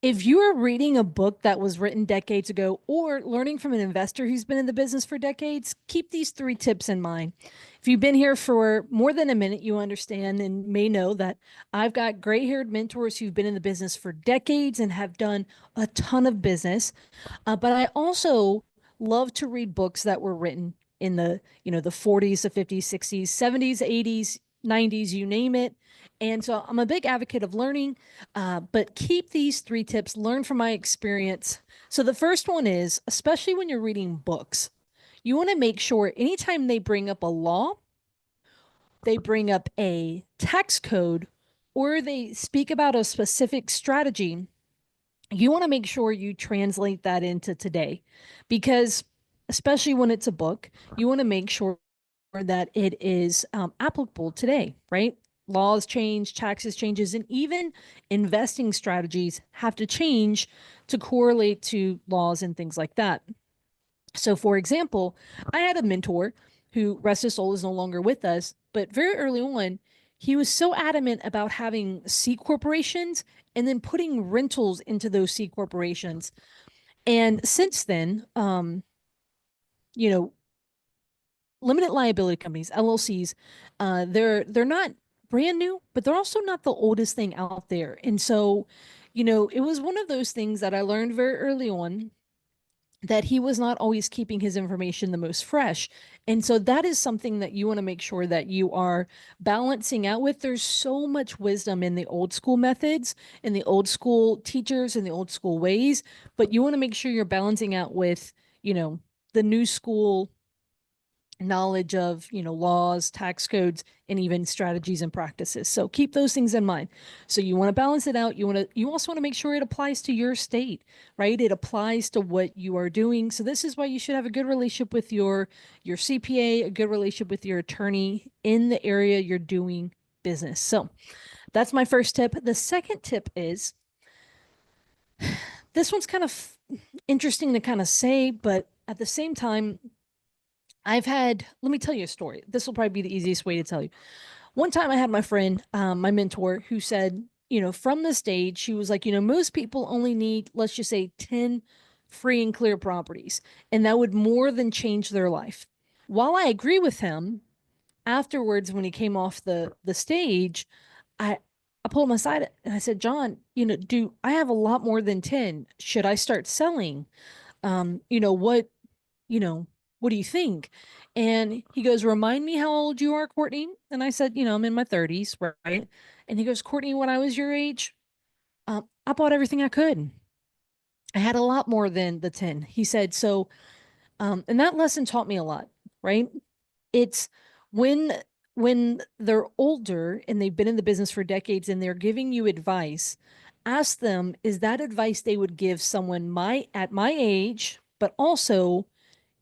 If you are reading a book that was written decades ago or learning from an investor who's been in the business for decades, keep these three tips in mind. If you've been here for more than a minute, you understand and may know that I've got gray haired mentors who've been in the business for decades and have done a ton of business. But I also love to read books that were written in the 40s, the 50s, 60s, 70s, 80s, 90s, you name it. And so I'm a big advocate of learning, but keep these three tips, learn from my experience. So the first one is, especially when you're reading books, you want to make sure anytime they bring up a law, they bring up a tax code, or they speak about a specific strategy, you want to make sure you translate that into today because especially when it's a book, you want to make sure that it is applicable today, right? Laws change, taxes changes, and even investing strategies have to change to correlate to laws and things like that. So for example, I had a mentor who, rest his soul, is no longer with us, but very early on, he was so adamant about having C corporations and then putting rentals into those C corporations. And since then, you know, limited liability companies, LLCs, they're not brand new, but they're also not the oldest thing out there. And so, it was one of those things that I learned very early on that he was not always keeping his information the most fresh. And so that is something that you want to make sure that you are balancing out with. There's so much wisdom in the old school methods, in the old school teachers, and the old school ways, but you want to make sure you're balancing out with, the new school knowledge of laws, tax codes, and even strategies and practices. So keep those things in mind. So you want to balance it out. You also want to make sure it applies to your state, right? It applies to what you are doing. So this is why you should have a good relationship with your CPA, a good relationship with your attorney in the area you're doing business. So that's my first tip. The second tip is, this one's kind of interesting to kind of say, but at the same time, let me tell you a story. This will probably be the easiest way to tell you. One time I had my friend, my mentor, who said, from the stage, she was like, most people only need, let's just say, 10 free and clear properties, and that would more than change their life. While I agree with him, afterwards, when he came off the stage, I, I pulled him aside and I said, John, do I have a lot more than 10? Should I start selling? What, you know, what do you think? And he goes, remind me how old you are, Courtney. And I said, I'm in my 30s, right? And he goes, Courtney, when I was your age, I bought everything I could. I had a lot more than the 10. He said, so, and that lesson taught me a lot, right? It's when they're older and they've been in the business for decades and they're giving you advice, ask them, is that advice they would give someone at my age, but also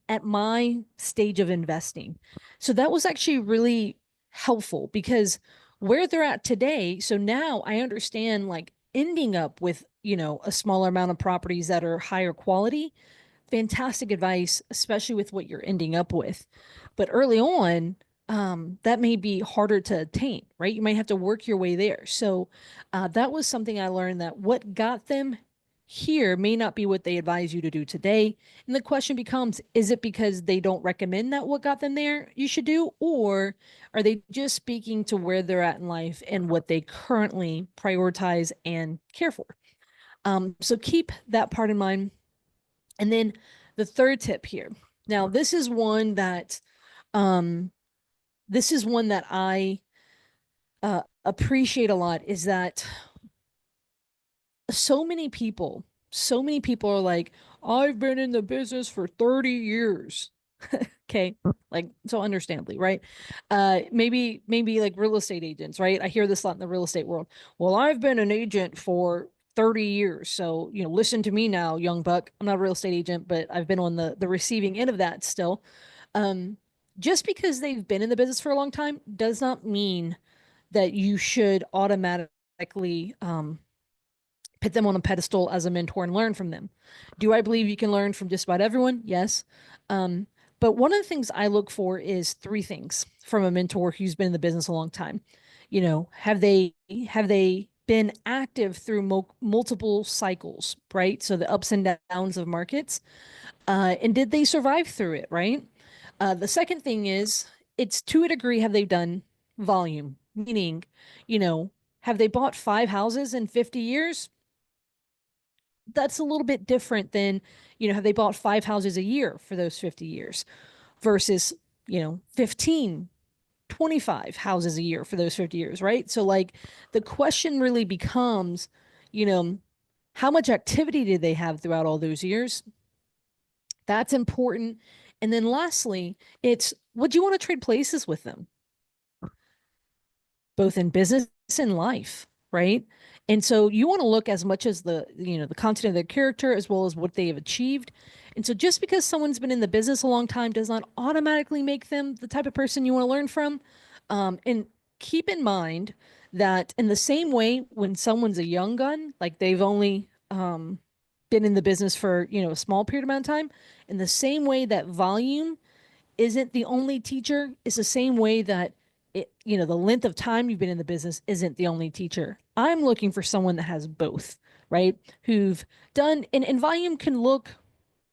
at my stage of investing. So that was actually really helpful because where they're at today, so now I understand like ending up with, a smaller amount of properties that are higher quality. Fantastic advice, especially with what you're ending up with. But early on, that may be harder to attain, right? You might have to work your way there. So that was something I learned, that what got them here may not be what they advise you to do today. And the question becomes, is it because they don't recommend that what got them there you should do? Or are they just speaking to where they're at in life and what they currently prioritize and care for? So keep that part in mind. And then the third tip here. Now, um, this is one that I appreciate a lot, is that so many people are like, I've been in the business for 30 years. Okay. Like, so understandably, right? Maybe like real estate agents, right? I hear this a lot in the real estate world. Well, I've been an agent for 30 years. So, listen to me now, young buck. I'm not a real estate agent, but I've been on the receiving end of that still. Um, just because they've been in the business for a long time does not mean that you should automatically put them on a pedestal as a mentor and learn from them. Do I believe you can learn from just about everyone? Yes. Um, but one of the things I look for is three things from a mentor who's been in the business a long time. Have they been active through multiple cycles, right? So the ups and downs of markets. And did they survive through it, right? The second thing is, it's to a degree, have they done volume? Meaning, you know, have they bought 5 houses in 50 years? That's a little bit different than, have they bought 5 houses a year for those 50 years versus, 15, 25 houses a year for those 50 years, right? So, like, the question really becomes, you know, how much activity did they have throughout all those years? That's important. And then lastly, it's, would you want to trade places with them, both in business and life, right? And so you want to look as much as the content of their character as well as what they have achieved. And so just because someone's been in the business a long time does not automatically make them the type of person you want to learn from. And keep in mind that in the same way, when someone's a young gun, like they've only been in the business for, a small period amount of time, in the same way that volume isn't the only teacher, it's the same way that the length of time you've been in the business isn't the only teacher. I'm looking for someone that has both, right? Who've done, and volume can look,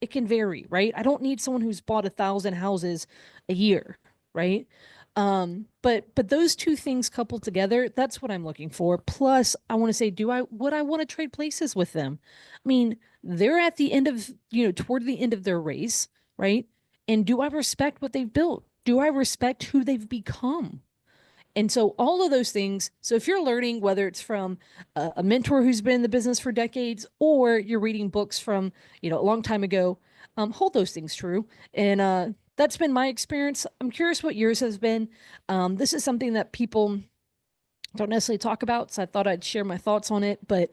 it can vary, right? I don't need someone who's bought 1,000 houses a year, right? But those two things coupled together, that's what I'm looking for. Plus, I want to say, would I want to trade places with them? I mean, they're at the end of, toward the end of their race, right? And do I respect what they've built? Do I respect who they've become? And so all of those things. So if you're learning, whether it's from a mentor who's been in the business for decades, or you're reading books from, a long time ago, hold those things true. And that's been my experience. I'm curious what yours has been. This is something that people don't necessarily talk about, so I thought I'd share my thoughts on it. But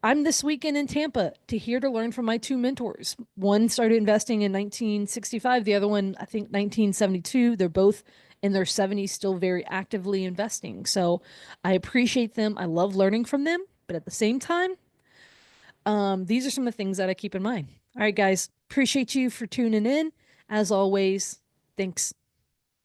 I'm this weekend in Tampa to learn from my two mentors. One started investing in 1965, the other one, I think 1972. They're both in their 70s, still very actively investing. So I appreciate them. I love learning from them. But at the same time, these are some of the things that I keep in mind. All right, guys, appreciate you for tuning in. As always, thanks.